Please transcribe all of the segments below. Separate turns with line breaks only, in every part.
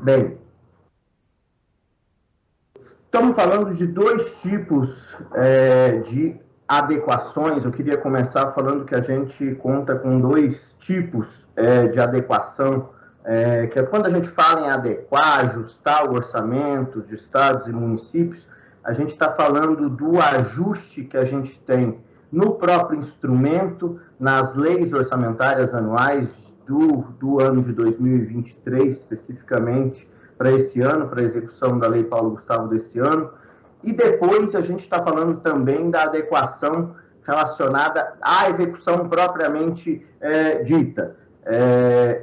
Bem, estamos falando de dois tipos de adequações. Eu queria começar falando que a gente conta com dois tipos de adequação, que é quando a gente fala em adequar, ajustar o orçamento de estados e municípios, a gente está falando do ajuste que a gente tem no próprio instrumento, nas leis orçamentárias anuais do ano de 2023, especificamente, para esse ano, para a execução da Lei Paulo Gustavo desse ano. E depois a gente está falando também da adequação relacionada à execução propriamente dita.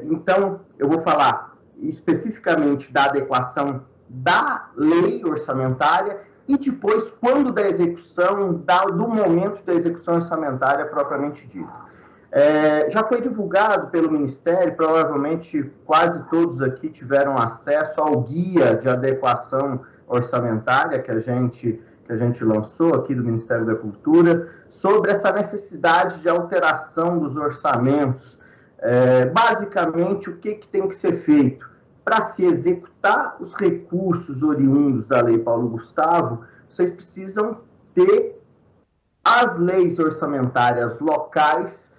Então, eu vou falar especificamente da adequação da lei orçamentária e depois, quando da execução, do momento da execução orçamentária propriamente dita. Já foi divulgado pelo Ministério, provavelmente quase todos aqui tiveram acesso ao guia de adequação orçamentária que a gente lançou aqui do Ministério da Cultura, sobre essa necessidade de alteração dos orçamentos. Basicamente, o que tem que ser feito? Para se executar os recursos oriundos da Lei Paulo Gustavo, vocês precisam ter as leis orçamentárias locais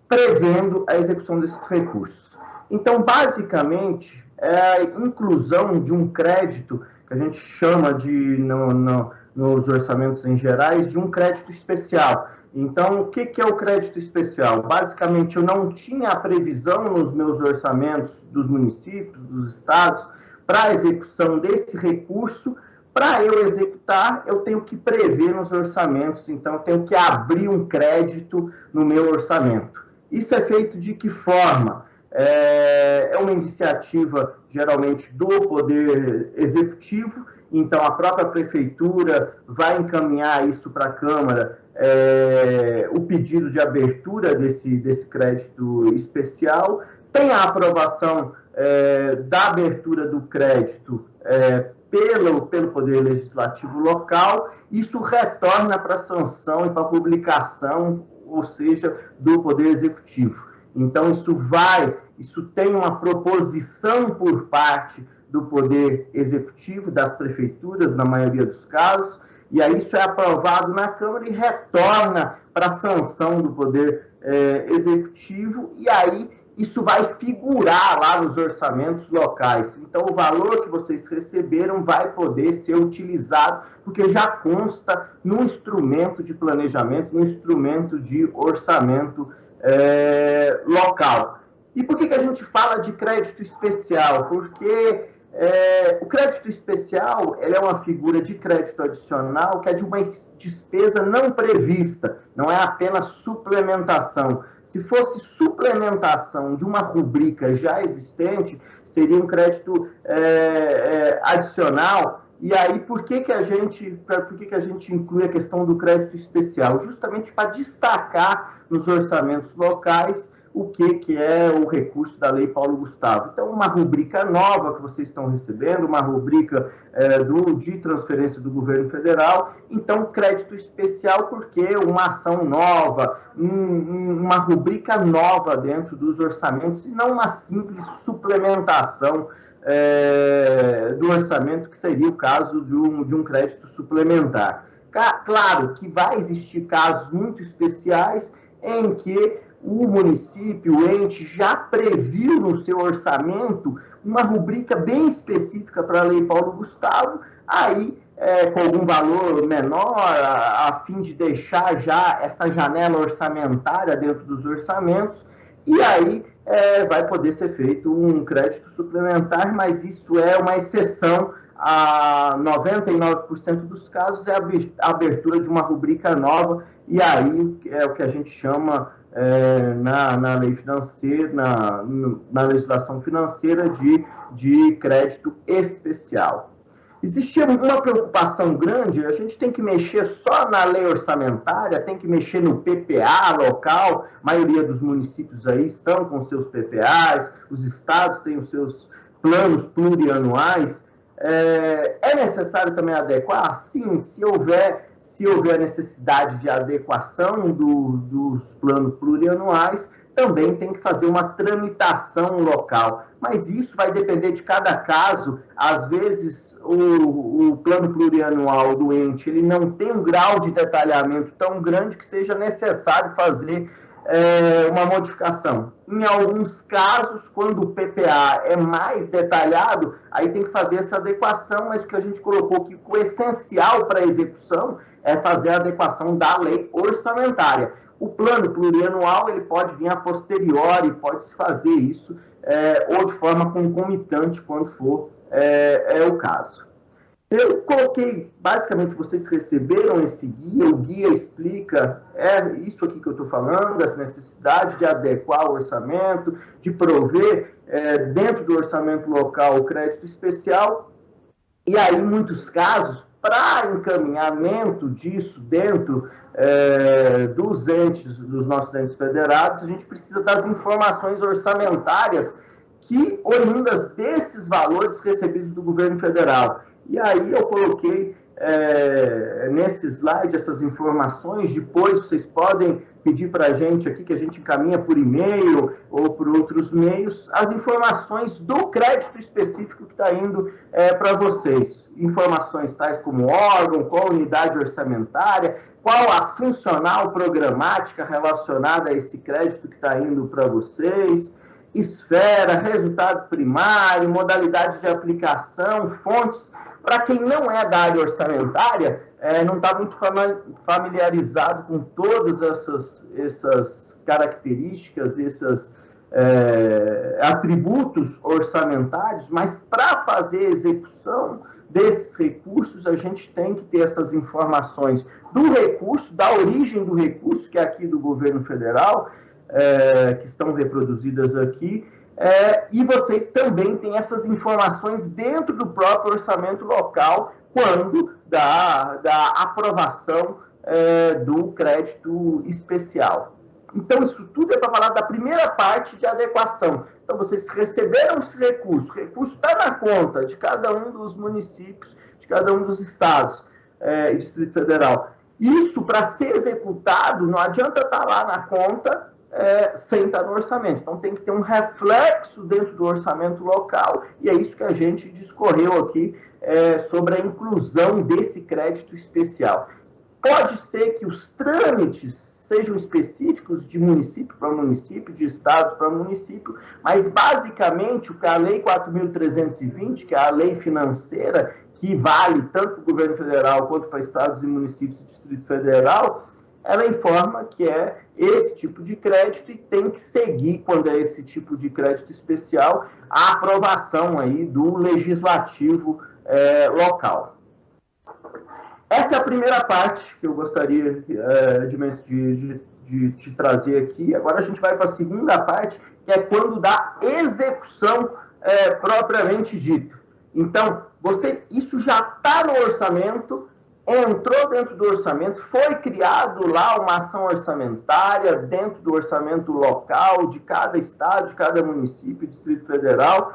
prevendo a execução desses recursos. Então, basicamente, é a inclusão de um crédito, que a gente chama de, nos orçamentos em gerais, de um crédito especial. Então, o que é o crédito especial? Basicamente, eu não tinha a previsão nos meus orçamentos dos municípios, dos estados, para a execução desse recurso. Para eu executar, eu tenho que prever nos orçamentos, então eu tenho que abrir um crédito no meu orçamento. Isso é feito de que forma? É uma iniciativa, geralmente, do Poder Executivo, então a própria Prefeitura vai encaminhar isso para a Câmara, o pedido de abertura desse crédito especial, tem a aprovação da abertura do crédito pelo Poder Legislativo local, isso retorna para a sanção e para a publicação, ou seja, do Poder Executivo. Então, isso tem uma proposição por parte do Poder Executivo, das prefeituras, na maioria dos casos, e aí isso é aprovado na Câmara e retorna para a sanção do Poder Executivo, e aí isso vai figurar lá nos orçamentos locais. Então, o valor que vocês receberam vai poder ser utilizado, porque já consta no instrumento de planejamento, no instrumento de orçamento local. E por que a gente fala de crédito especial? Porque o crédito especial é uma figura de crédito adicional que é de uma despesa não prevista, não é apenas suplementação. Se fosse suplementação de uma rubrica já existente, seria um crédito adicional. E aí, por que a gente inclui a questão do crédito especial? Justamente para destacar nos orçamentos locais o que é o recurso da Lei Paulo Gustavo. Então, uma rubrica nova que vocês estão recebendo, uma rubrica de transferência do governo federal, então crédito especial porque uma ação nova, uma rubrica nova dentro dos orçamentos, e não uma simples suplementação do orçamento, que seria o caso de um crédito suplementar. Claro que vai existir casos muito especiais em que o município, o ente, já previu no seu orçamento uma rubrica bem específica para a Lei Paulo Gustavo, aí com algum valor menor, a fim de deixar já essa janela orçamentária dentro dos orçamentos, e aí vai poder ser feito um crédito suplementar, mas isso é uma exceção. A 99% dos casos é a abertura de uma rubrica nova, e aí é o que a gente chama na lei financeira, na legislação financeira de crédito especial. Existia uma preocupação grande, a gente tem que mexer só na lei orçamentária, tem que mexer no PPA local, a maioria dos municípios aí estão com seus PPAs, os estados têm os seus planos plurianuais. É necessário também adequar? Sim, se houver necessidade de adequação dos planos plurianuais, também tem que fazer uma tramitação local. Mas isso vai depender de cada caso. Às vezes, o plano plurianual do ente ele não tem um grau de detalhamento tão grande que seja necessário fazer uma modificação. Em alguns casos, quando o PPA é mais detalhado, aí tem que fazer essa adequação, mas o que a gente colocou que o essencial para a execução é fazer a adequação da lei orçamentária. O plano plurianual ele pode vir a posteriori, pode-se fazer isso, ou de forma concomitante, quando for o caso. Eu coloquei, basicamente, vocês receberam esse guia, o guia explica isso aqui que eu estou falando, essa necessidade de adequar o orçamento, de prover, dentro do orçamento local, o crédito especial, e aí, em muitos casos, para encaminhamento disso dentro dos nossos entes federados, a gente precisa das informações orçamentárias que oriundas desses valores recebidos do governo federal. E aí eu coloquei nesse slide essas informações, depois vocês podem pedir para a gente aqui, que a gente encaminha por e-mail ou por outros meios, as informações do crédito específico que está indo para vocês. Informações tais como órgão, qual unidade orçamentária, qual a funcional programática relacionada a esse crédito que está indo para vocês, esfera, resultado primário, modalidade de aplicação, fontes. Para quem não é da área orçamentária, não está muito familiarizado com todas essas características, esses atributos orçamentários, mas para fazer a execução desses recursos, a gente tem que ter essas informações do recurso, da origem do recurso, que é aqui do governo federal, que estão reproduzidas aqui, e vocês também têm essas informações dentro do próprio orçamento local, quando da aprovação do crédito especial. Então, isso tudo é para falar da primeira parte de adequação. Então, vocês receberam esse recurso, o recurso está na conta de cada um dos municípios, de cada um dos estados e Distrito Federal. Isso, para ser executado, não adianta estar lá na conta sem estar no orçamento. Então, tem que ter um reflexo dentro do orçamento local, e é isso que a gente discorreu aqui sobre a inclusão desse crédito especial. Pode ser que os trâmites sejam específicos de município para município, de estado para município, mas, basicamente, o que a Lei 4.320, que é a lei financeira, que vale tanto para o governo federal quanto para estados e municípios e Distrito Federal, ela informa que é esse tipo de crédito e tem que seguir, quando é esse tipo de crédito especial, a aprovação aí do legislativo local. Essa é a primeira parte que eu gostaria de trazer aqui. Agora a gente vai para a segunda parte, que é quando da execução propriamente dita. Então, isso já está no orçamento, entrou dentro do orçamento, foi criado lá uma ação orçamentária dentro do orçamento local de cada estado, de cada município, Distrito Federal.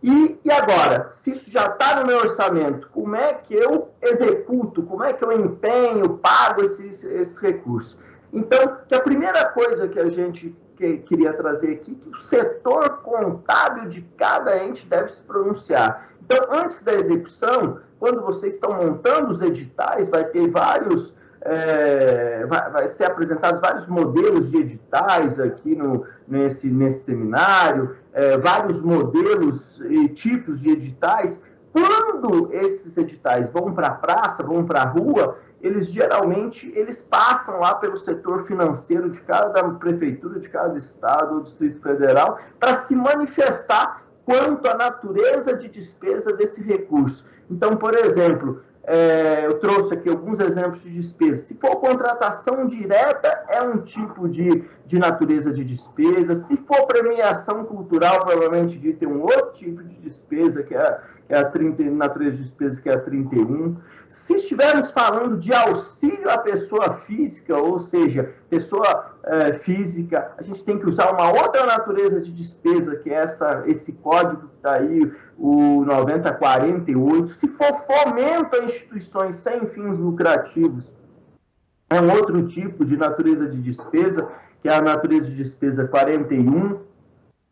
E agora, se isso já está no meu orçamento, como é que eu executo, como é que eu empenho, pago esses recursos? Então, que a primeira coisa que a gente queria trazer aqui, que o setor contábil de cada ente deve se pronunciar. Então, antes da execução, quando vocês estão montando os editais, vai ter vários, vai ser apresentados vários modelos de editais aqui nesse seminário, vários modelos e tipos de editais. Quando esses editais vão para a praça, vão para a rua, eles geralmente passam lá pelo setor financeiro de cada prefeitura, de cada estado ou Distrito Federal, para se manifestar quanto à natureza de despesa desse recurso. Então, por exemplo, eu trouxe aqui alguns exemplos de despesa. Se for contratação direta, é um tipo de natureza de despesa. Se for premiação cultural, provavelmente de ter um outro tipo de despesa, que é a natureza de despesa, que é a 31. Se estivermos falando de auxílio à pessoa física, ou seja, pessoa física, a gente tem que usar uma outra natureza de despesa, que é esse código que está aí, o 9048. Se for fomento a instituições sem fins lucrativos, é um outro tipo de natureza de despesa, que é a natureza de despesa 41.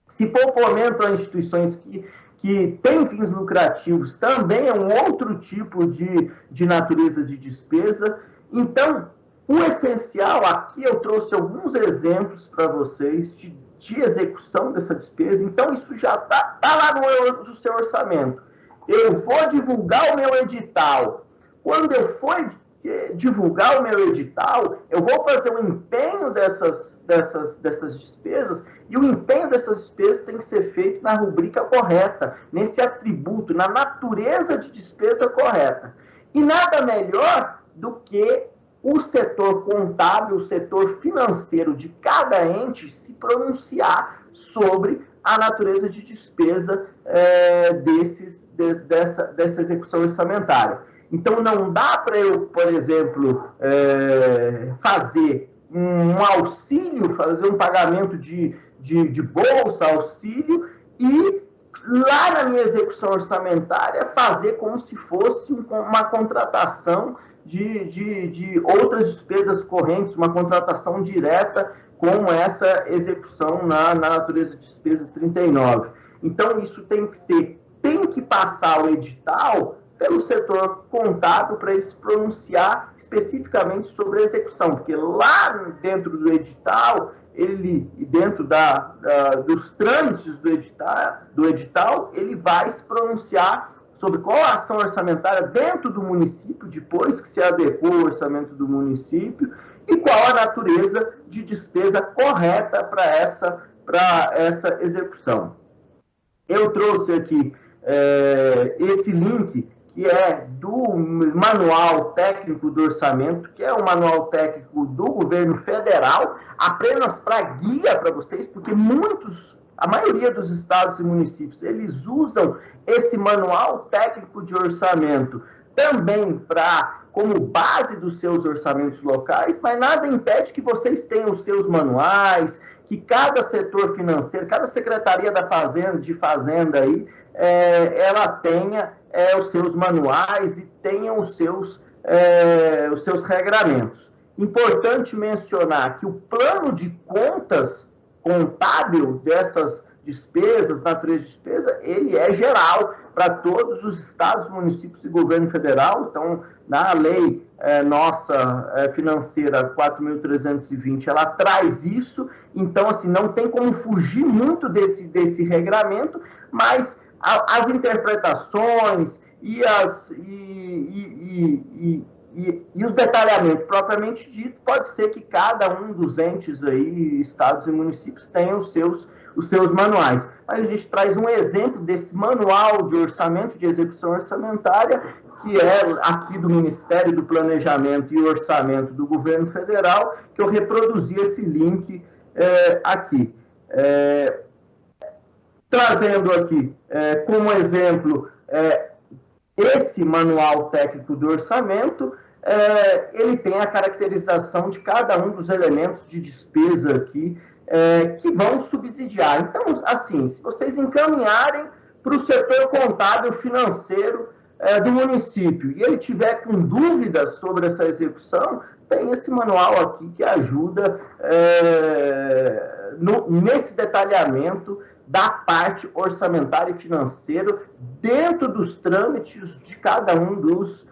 Se for fomento a instituições que têm fins lucrativos, também é um outro tipo de natureza de despesa. Então, o essencial, aqui eu trouxe alguns exemplos para vocês de execução dessa despesa. Então, isso já está lá no seu orçamento. Eu vou divulgar o meu edital. Quando eu for divulgar o meu edital, eu vou fazer um empenho dessas despesas, e o empenho dessas despesas tem que ser feito na rubrica correta, nesse atributo, na natureza de despesa correta. E nada melhor do que o setor contábil, o setor financeiro de cada ente se pronunciar sobre a natureza de despesa dessa execução orçamentária. Então, não dá para eu, por exemplo, fazer um auxílio, fazer um pagamento de bolsa, auxílio, e lá na minha execução orçamentária fazer como se fosse uma contratação de outras despesas correntes, uma contratação direta com essa execução na natureza de despesa 39. Então, isso tem que passar o edital pelo setor contábil para ele se pronunciar especificamente sobre a execução, porque lá dentro do edital, dentro dos trâmites do edital, ele vai se pronunciar sobre qual a ação orçamentária dentro do município, depois que se adequou o orçamento do município, e qual a natureza de despesa correta para essa execução. Eu trouxe aqui esse link, que é do Manual Técnico do Orçamento, que é o Manual Técnico do Governo Federal, apenas para guia para vocês, porque a maioria dos estados e municípios, eles usam esse Manual Técnico de Orçamento também como base dos seus orçamentos locais, mas nada impede que vocês tenham os seus manuais, que cada setor financeiro, cada secretaria de fazenda aí, ela tenha os seus manuais e tenha os seus regramentos. Importante mencionar que o plano de contas contábil dessas despesas, natureza de despesa, ele é geral para todos os estados, municípios e governo federal. Então, na lei nossa financeira 4.320, ela traz isso. Então, assim, não tem como fugir muito desse regramento, mas as interpretações e os detalhamentos propriamente dito, pode ser que cada um dos entes aí, estados e municípios, tenha os seus manuais. Mas a gente traz um exemplo desse manual de orçamento, de execução orçamentária, que é aqui do Ministério do Planejamento e Orçamento do Governo Federal, que eu reproduzi esse link aqui. Trazendo aqui como exemplo esse manual técnico do orçamento, ele tem a caracterização de cada um dos elementos de despesa aqui que vão subsidiar. Então, assim, se vocês encaminharem para o setor contábil financeiro do município e ele tiver com dúvidas sobre essa execução, tem esse manual aqui que ajuda nesse detalhamento da parte orçamentária e financeira dentro dos trâmites de cada um dos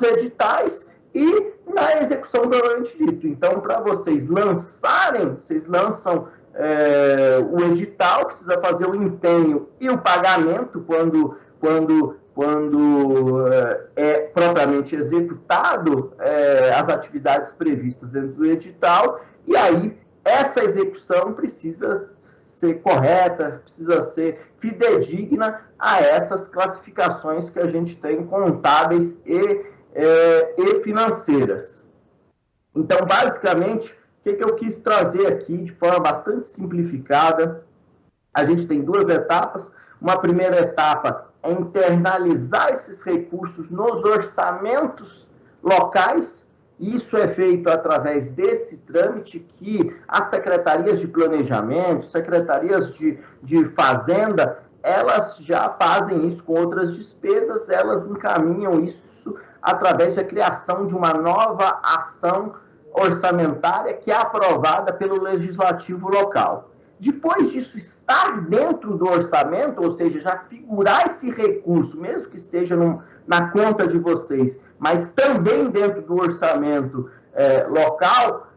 editais e na execução propriamente dito. Então, para vocês lançarem, vocês lançam o edital, precisa fazer o empenho e o pagamento quando é propriamente executado as atividades previstas dentro do edital, e aí essa execução precisa ser correta, precisa ser fidedigna a essas classificações que a gente tem contábeis e financeiras. Então, basicamente, o que eu quis trazer aqui de forma bastante simplificada, a gente tem duas etapas. Uma primeira etapa é internalizar esses recursos nos orçamentos locais. Isso é feito através desse trâmite que as secretarias de planejamento, secretarias de fazenda, elas já fazem isso com outras despesas, elas encaminham isso através da criação de uma nova ação orçamentária que é aprovada pelo legislativo local. Depois disso estar dentro do orçamento, ou seja, já figurar esse recurso, mesmo que esteja na conta de vocês, mas também dentro do orçamento local,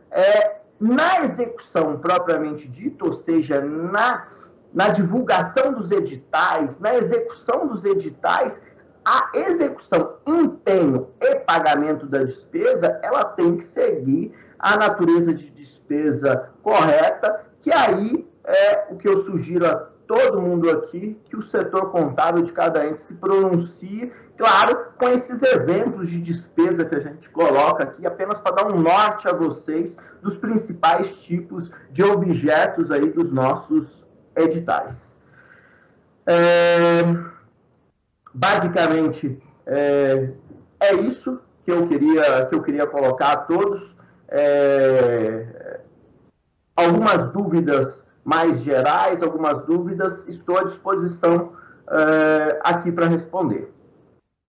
na execução propriamente dita, ou seja, na divulgação dos editais, na execução dos editais, a execução, empenho e pagamento da despesa, ela tem que seguir a natureza de despesa correta, que aí é o que eu sugiro a todo mundo aqui, que o setor contábil de cada ente se pronuncie, claro, com esses exemplos de despesa que a gente coloca aqui, apenas para dar um norte a vocês dos principais tipos de objetos aí dos nossos editais. Basicamente, é isso que eu queria colocar a todos. Algumas dúvidas mais gerais, algumas dúvidas, estou à disposição aqui para responder.